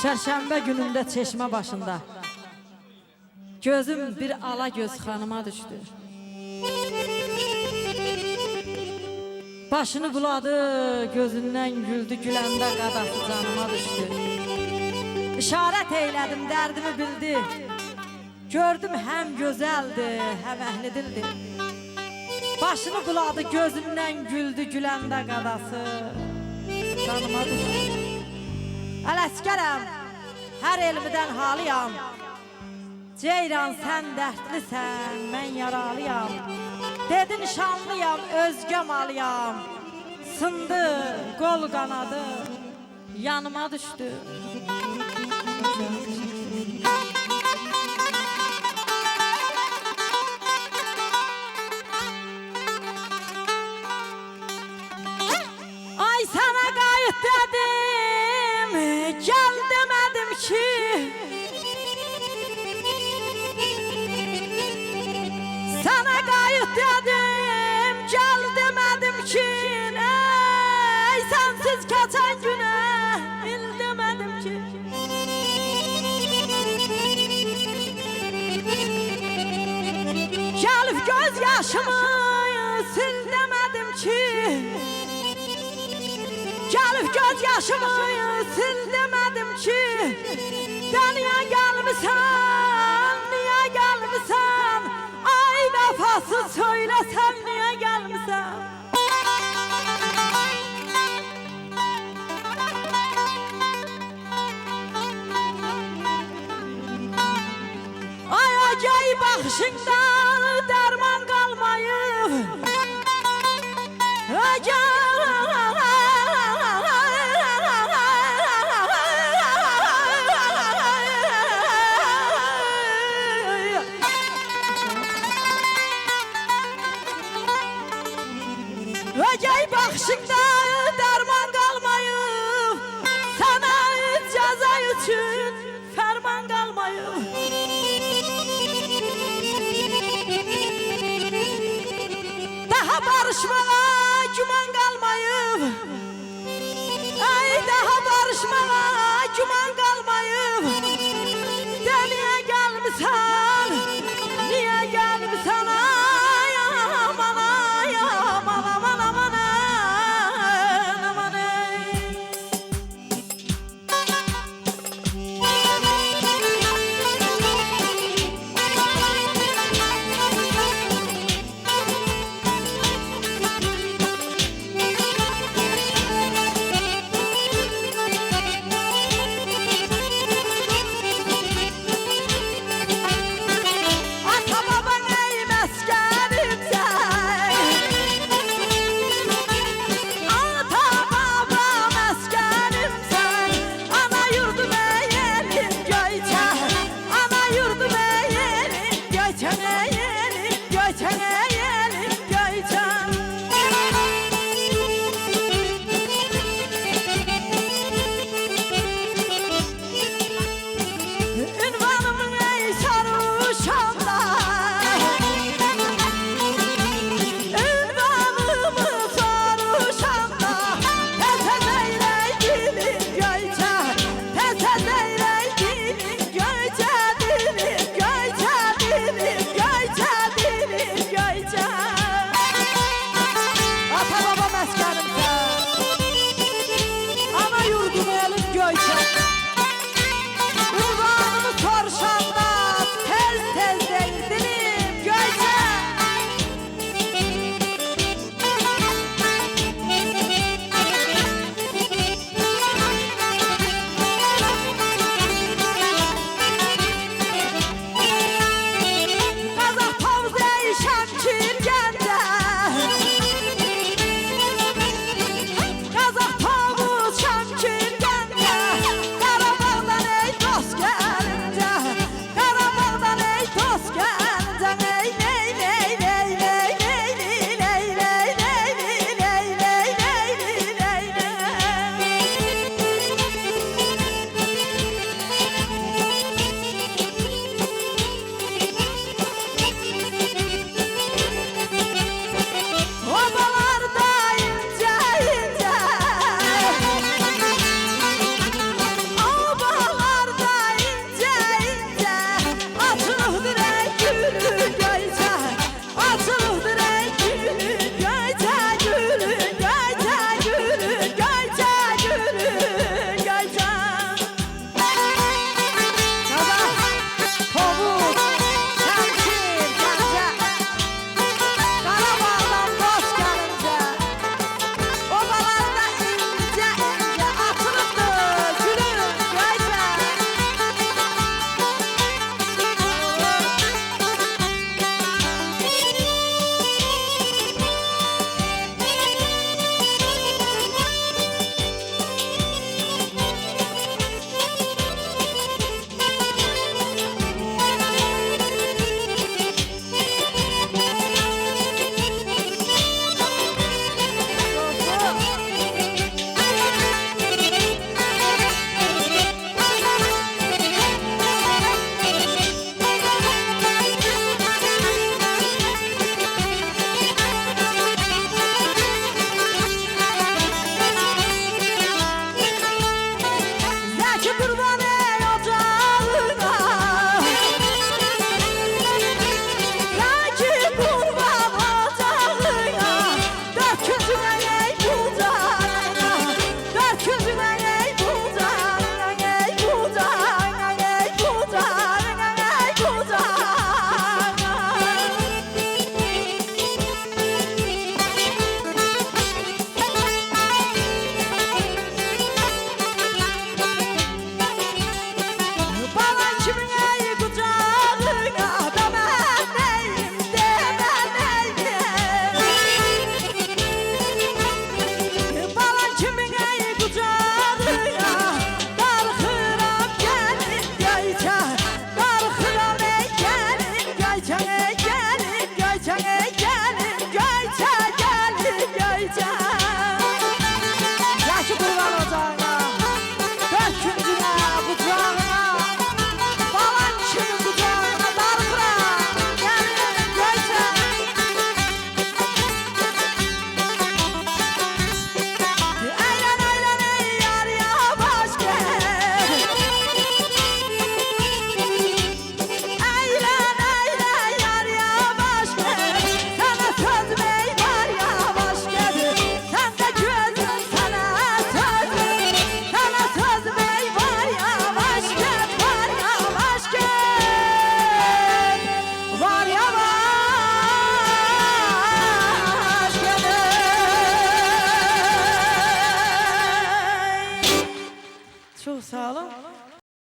Çərşənbə günündə çeşmə başında gözüm bir ala göz xanıma düşdü. Başını buladı, gözündən güldü, güləndə qadası canıma düşdü. İşarət eylədim, dərdimi bildi. Gördüm həm gözəldi, həm əhlidildi. Başını buladı, gözündən güldü, güləndə qadası canıma düşdü. Ələskərəm, hər elmidən halıyam. Ceyran sən dərdlisən, mən yaralıyam. Dedin şanlıyam, özgəm alıyam. Sındı, qol qanadı, yanıma düşdü. Ay sana qayıt dedim, gəl demədim ki. Sana qayıt dedim, gəl demədim ki. Ey sensiz keçən günə, il demədim ki. Gəlib göz yaşımı sil demədim ki. Gəlib göz yaşımı sil demədim ki. Niyə gəlmisən, niyə gəlmisən? Ay vəfasız söyləsən, niyə gəlmisən? Ay acay baxışında dərman qalmayıb. Acay Ögey baxışında dərman qalmayıb. Sana cəza üçün fərman qalmayıb. Daha barışmağa güman qalmayıb. Ay daha barışmağa güman qalmayıb. Niyə gəlmisən, niyə gəlmisən? Ay aman, ay aman, aman, aman, aman, Çok sağ olun.